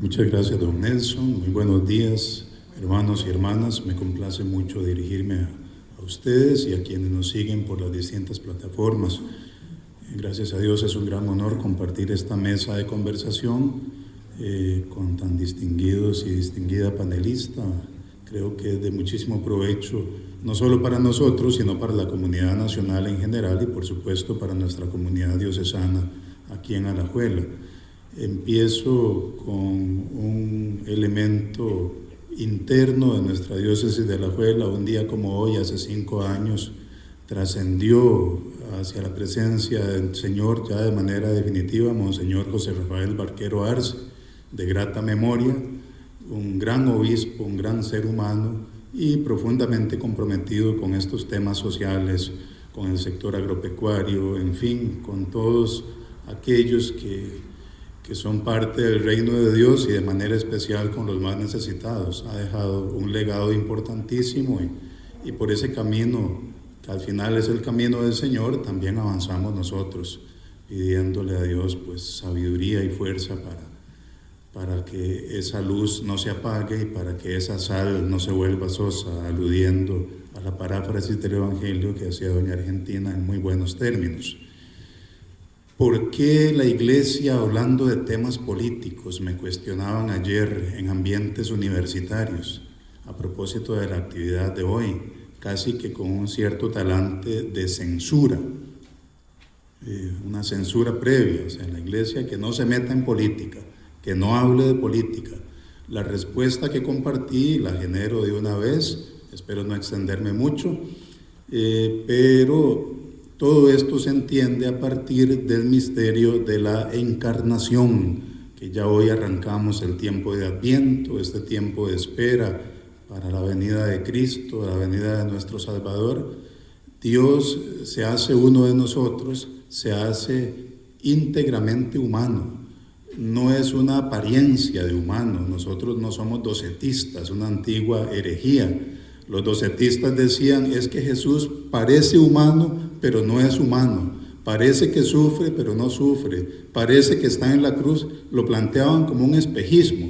Muchas gracias, don Nelson. Muy buenos días, hermanos y hermanas. Me complace mucho dirigirme a ustedes y a quienes nos siguen por las distintas plataformas. Gracias a Dios es un gran honor compartir esta mesa de conversación con tan distinguidos y distinguida panelista. Creo que es de muchísimo provecho, no solo para nosotros, sino para la comunidad nacional en general y por supuesto para nuestra comunidad diocesana aquí en Alajuela. Empiezo con un elemento interno de nuestra diócesis de Alajuela. Un día como hoy, hace 5 años, trascendió hacia la presencia del Señor ya de manera definitiva Monseñor José Rafael Barquero Arce, de grata memoria, un gran obispo, un gran ser humano y profundamente comprometido con estos temas sociales, con el sector agropecuario, en fin, con todos aquellos que son parte del reino de Dios y de manera especial con los más necesitados. Ha dejado un legado importantísimo y por ese camino, que al final es el camino del Señor, también avanzamos nosotros, pidiéndole a Dios pues sabiduría y fuerza para que esa luz no se apague y para que esa sal no se vuelva sosa, aludiendo a la paráfrasis del Evangelio que hacía doña Argentina en muy buenos términos. ¿Por qué la Iglesia, hablando de temas políticos, me cuestionaban ayer en ambientes universitarios, a propósito de la actividad de hoy, casi que con un cierto talante de censura, una censura previa, o sea, en la Iglesia que no se meta en política, que no hable de política? La respuesta que compartí la genero de una vez, espero no extenderme mucho, pero todo esto se entiende a partir del misterio de la encarnación, que ya hoy arrancamos el tiempo de Adviento, este tiempo de espera para la venida de Cristo, la venida de nuestro Salvador. Dios se hace uno de nosotros, se hace íntegramente humano. No es una apariencia de humano. Nosotros no somos docetistas, una antigua herejía. Los docetistas decían, es que Jesús parece humano, pero no es humano. Parece que sufre, pero no sufre. Parece que está en la cruz. Lo planteaban como un espejismo.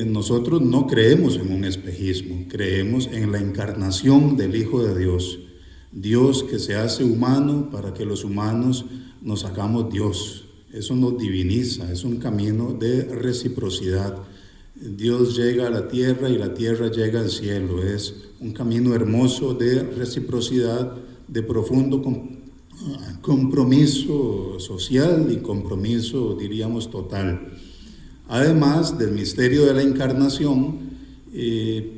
Nosotros no creemos en un espejismo, creemos en la encarnación del Hijo de Dios. Dios que se hace humano para que los humanos nos hagamos Dios. Eso nos diviniza, es un camino de reciprocidad. Dios llega a la tierra y la tierra llega al cielo. Es un camino hermoso de reciprocidad, de profundo compromiso social y compromiso, diríamos, total. Además del misterio de la encarnación,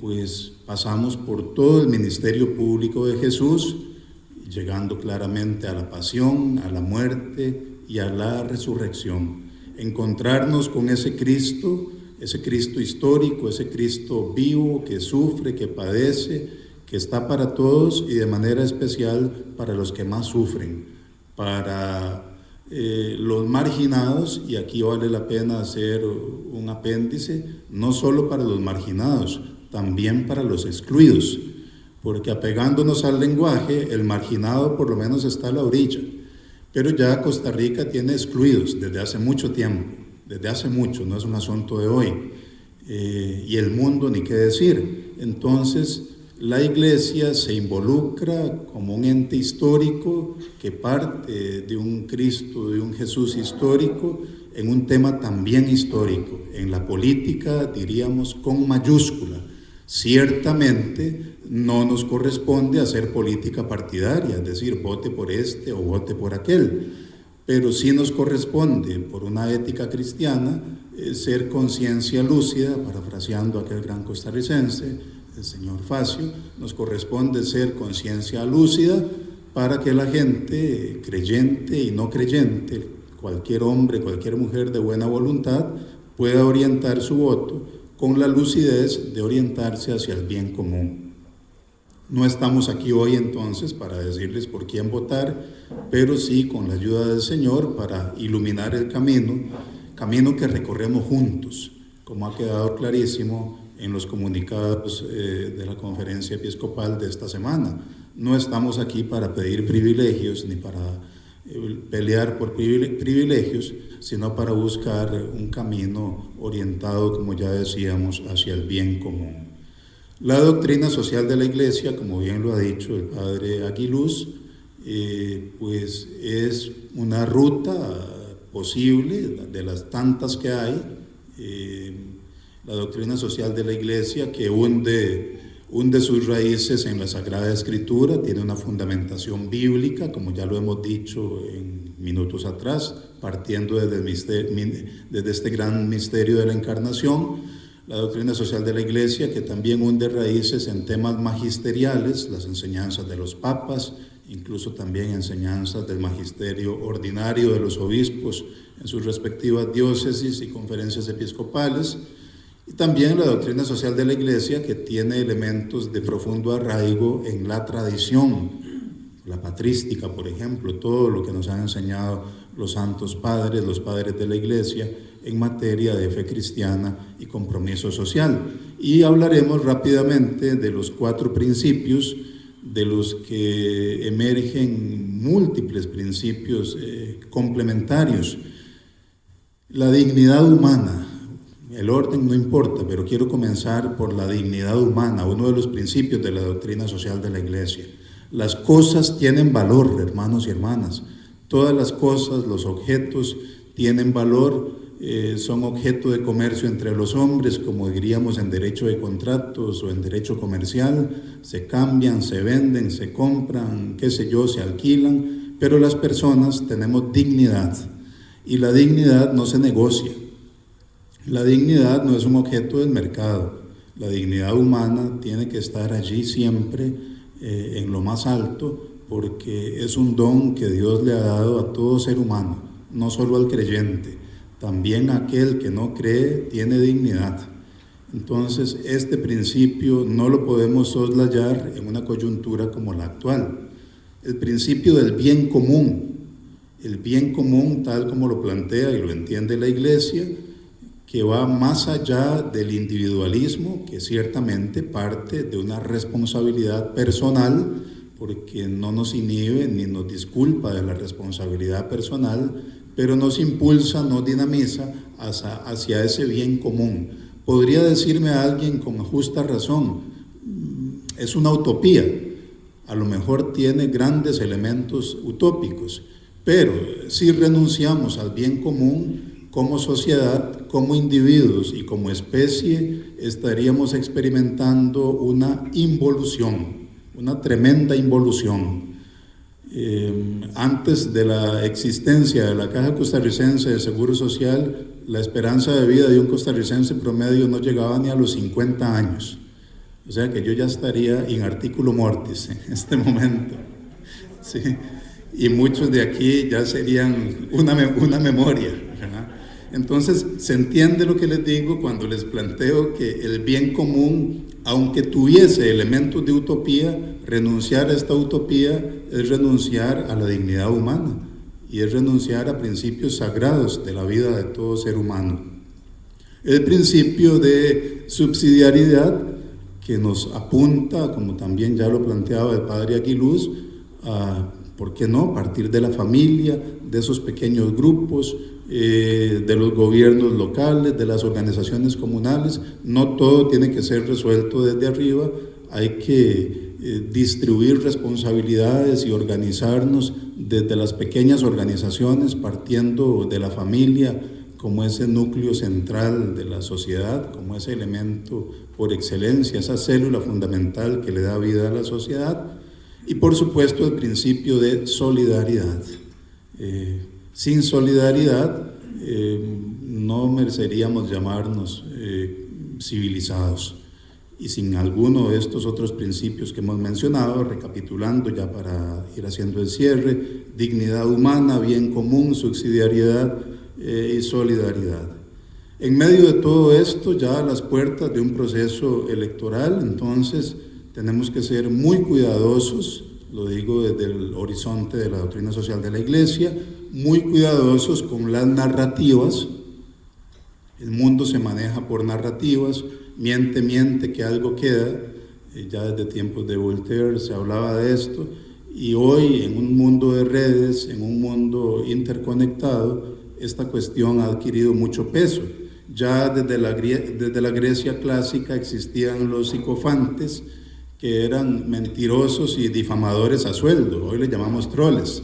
pues pasamos por todo el ministerio público de Jesús, llegando claramente a la pasión, a la muerte y a la resurrección. Encontrarnos con ese Cristo histórico, ese Cristo vivo que sufre, que padece, que está para todos y de manera especial para los que más sufren, para los marginados, y aquí vale la pena hacer un apéndice, no solo para los marginados, también para los excluidos, porque apegándonos al lenguaje, el marginado por lo menos está a la orilla, pero ya Costa Rica tiene excluidos desde hace mucho tiempo, desde hace mucho, no es un asunto de hoy, y el mundo ni qué decir. Entonces la Iglesia se involucra como un ente histórico que parte de un Cristo, de un Jesús histórico, en un tema también histórico, en la política, diríamos, con mayúscula. Ciertamente no nos corresponde hacer política partidaria, es decir, vote por este o vote por aquel, pero sí nos corresponde, por una ética cristiana, ser conciencia lúcida, parafraseando a aquel gran costarricense, el señor Facio. Nos corresponde ser conciencia lúcida para que la gente, creyente y no creyente, cualquier hombre, cualquier mujer de buena voluntad, pueda orientar su voto con la lucidez de orientarse hacia el bien común. No estamos aquí hoy entonces para decirles por quién votar, pero sí con la ayuda del Señor para iluminar el camino que recorremos juntos, como ha quedado clarísimo en los comunicados de la conferencia episcopal de esta semana. No estamos aquí para pedir privilegios ni para pelear por privilegios, sino para buscar un camino orientado, como ya decíamos, hacia el bien común. La doctrina social de la Iglesia, como bien lo ha dicho el padre Aguiluz, pues es una ruta posible de las tantas que hay. La doctrina social de la Iglesia, que hunde sus raíces en la Sagrada Escritura, tiene una fundamentación bíblica, como ya lo hemos dicho en minutos atrás, partiendo desde este gran misterio de la Encarnación. La doctrina social de la Iglesia, que también hunde raíces en temas magisteriales, las enseñanzas de los papas, incluso también enseñanzas del magisterio ordinario de los obispos en sus respectivas diócesis y conferencias episcopales. Y también la doctrina social de la Iglesia, que tiene elementos de profundo arraigo en la tradición, la patrística, por ejemplo, todo lo que nos han enseñado los santos padres, los padres de la Iglesia, en materia de fe cristiana y compromiso social. Y hablaremos rápidamente de los 4 principios, de los que emergen múltiples principios complementarios. La dignidad humana. El orden no importa, pero quiero comenzar por la dignidad humana, uno de los principios de la doctrina social de la Iglesia. Las cosas tienen valor, hermanos y hermanas. Todas las cosas, los objetos, tienen valor, son objeto de comercio entre los hombres, como diríamos en derecho de contratos o en derecho comercial. Se cambian, se venden, se compran, qué sé yo, se alquilan, pero las personas tenemos dignidad y la dignidad no se negocia. La dignidad no es un objeto del mercado. La dignidad humana tiene que estar allí siempre en lo más alto, porque es un don que Dios le ha dado a todo ser humano, no solo al creyente. También aquel que no cree tiene dignidad. Entonces, este principio no lo podemos soslayar en una coyuntura como la actual. El principio del bien común, el bien común tal como lo plantea y lo entiende la Iglesia, que va más allá del individualismo, que ciertamente parte de una responsabilidad personal, porque no nos inhibe ni nos disculpa de la responsabilidad personal, pero nos impulsa, nos dinamiza hacia ese bien común. Podría decirme a alguien con justa razón, es una utopía, a lo mejor tiene grandes elementos utópicos, pero si renunciamos al bien común, como sociedad, como individuos y como especie, estaríamos experimentando una involución, una tremenda involución. Antes de la existencia de la Caja Costarricense de Seguro Social, la esperanza de vida de un costarricense promedio no llegaba ni a los 50 años. O sea que yo ya estaría in articulo mortis en este momento. Sí. Y muchos de aquí ya serían una memoria, ¿verdad? Entonces, se entiende lo que les digo cuando les planteo que el bien común, aunque tuviese elementos de utopía, renunciar a esta utopía es renunciar a la dignidad humana y es renunciar a principios sagrados de la vida de todo ser humano. El principio de subsidiariedad que nos apunta, como también ya lo planteaba el padre Aguiluz, a, ¿por qué no?, partir de la familia, de esos pequeños grupos, de los gobiernos locales, de las organizaciones comunales. No todo tiene que ser resuelto desde arriba, hay que distribuir responsabilidades y organizarnos desde las pequeñas organizaciones, partiendo de la familia como ese núcleo central de la sociedad, como ese elemento por excelencia, esa célula fundamental que le da vida a la sociedad, y por supuesto el principio de solidaridad. Sin solidaridad no mereceríamos llamarnos civilizados. Y sin alguno de estos otros principios que hemos mencionado, recapitulando ya para ir haciendo el cierre: dignidad humana, bien común, subsidiariedad y solidaridad. En medio de todo esto, ya a las puertas de un proceso electoral, entonces tenemos que ser muy cuidadosos, lo digo desde el horizonte de la doctrina social de la Iglesia, muy cuidadosos con las narrativas. El mundo se maneja por narrativas, miente, que algo queda. Ya desde tiempos de Voltaire se hablaba de esto, Y hoy, en un mundo de redes, en un mundo interconectado, esta cuestión ha adquirido mucho peso. Ya desde la Grecia clásica existían los psicofantes, que eran mentirosos y difamadores a sueldo, hoy les llamamos troles,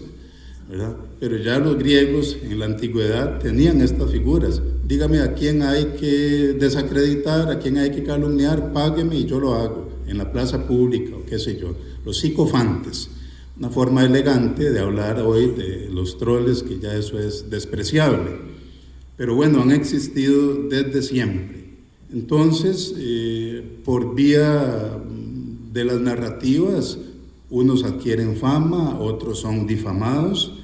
¿verdad? Pero ya los griegos en la antigüedad tenían estas figuras. Dígame a quién hay que desacreditar, a quién hay que calumniar, págueme y yo lo hago, en la plaza pública o qué sé yo. Los psicofantes, una forma elegante de hablar hoy de los troles, que ya eso es despreciable. Pero bueno, han existido desde siempre. Entonces, por vía de las narrativas, unos adquieren fama, otros son difamados,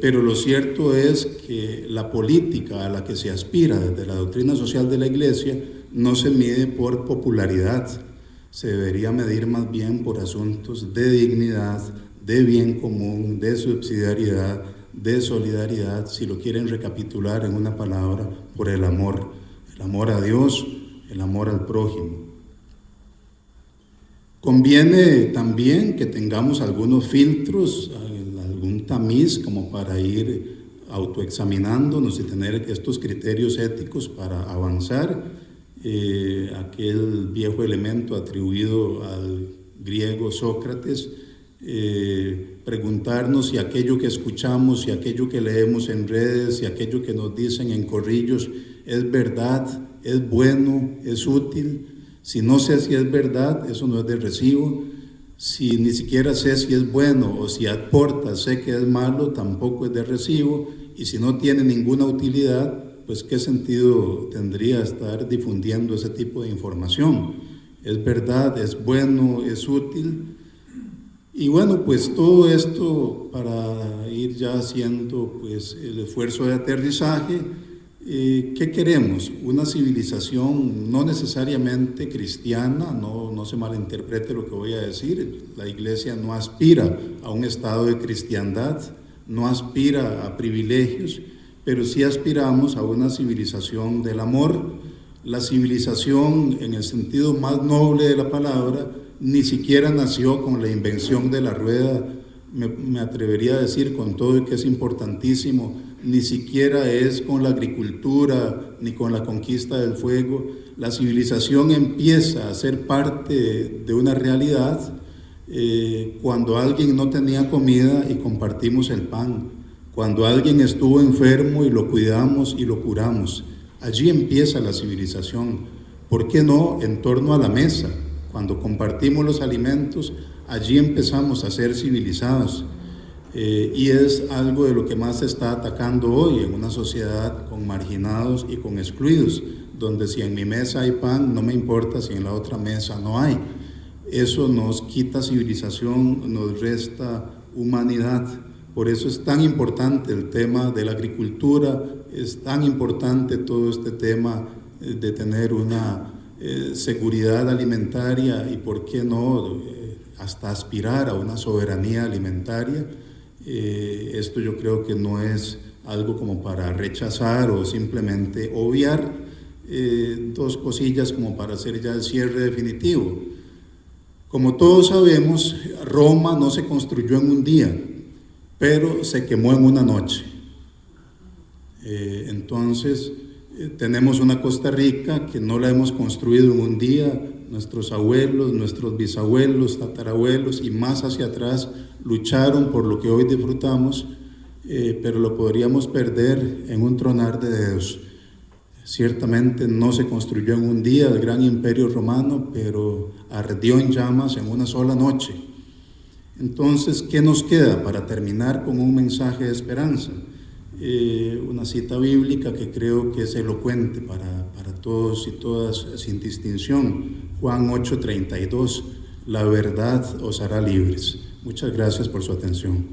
pero lo cierto es que la política a la que se aspira desde la doctrina social de la Iglesia no se mide por popularidad, se debería medir más bien por asuntos de dignidad, de bien común, de subsidiariedad, de solidaridad, si lo quieren recapitular en una palabra, por el amor a Dios, el amor al prójimo. Conviene también que tengamos algunos filtros, algún tamiz como para ir autoexaminándonos y tener estos criterios éticos para avanzar. Aquel viejo elemento atribuido al griego Sócrates, preguntarnos si aquello que escuchamos, si aquello que leemos en redes, si aquello que nos dicen en corrillos es verdad, es bueno, es útil. Si no sé si es verdad, eso no es de recibo. Si ni siquiera sé si es bueno o si aporta, sé que es malo, tampoco es de recibo. Y si no tiene ninguna utilidad, pues qué sentido tendría estar difundiendo ese tipo de información. Es verdad, es bueno, es útil. Y bueno, pues todo esto para ir ya haciendo pues el esfuerzo de aterrizaje. ¿Qué queremos? Una civilización no necesariamente cristiana, no se malinterprete lo que voy a decir. La Iglesia no aspira a un estado de cristiandad, no aspira a privilegios, pero sí aspiramos a una civilización del amor. La civilización, en el sentido más noble de la palabra, ni siquiera nació con la invención de la rueda, me atrevería a decir con todo y que es importantísimo, ni siquiera es con la agricultura ni con la conquista del fuego. La civilización empieza a ser parte de una realidad cuando alguien no tenía comida y compartimos el pan, cuando alguien estuvo enfermo y lo cuidamos y lo curamos. Allí empieza la civilización. ¿Por qué no en torno a la mesa? Cuando compartimos los alimentos, allí empezamos a ser civilizados. Y es algo de lo que más se está atacando hoy en una sociedad con marginados y con excluidos, donde si en mi mesa hay pan, no me importa si en la otra mesa no hay. Eso nos quita civilización, nos resta humanidad. Por eso es tan importante el tema de la agricultura, es tan importante todo este tema de tener una seguridad alimentaria y, ¿por qué no?, hasta aspirar a una soberanía alimentaria. Esto yo creo que no es algo como para rechazar o simplemente obviar. Dos cosillas como para hacer ya el cierre definitivo. Como todos sabemos, Roma no se construyó en un día, pero se quemó en una noche. Entonces, tenemos una Costa Rica que no la hemos construido en un día. Nuestros abuelos, nuestros bisabuelos, tatarabuelos y más hacia atrás lucharon por lo que hoy disfrutamos, pero lo podríamos perder en un tronar de dedos. Ciertamente no se construyó en un día el gran imperio romano, pero ardió en llamas en una sola noche. Entonces, ¿qué nos queda para terminar con un mensaje de esperanza? Una cita bíblica que creo que es elocuente para todos y todas sin distinción. Juan 8:32, la verdad os hará libres. Muchas gracias por su atención.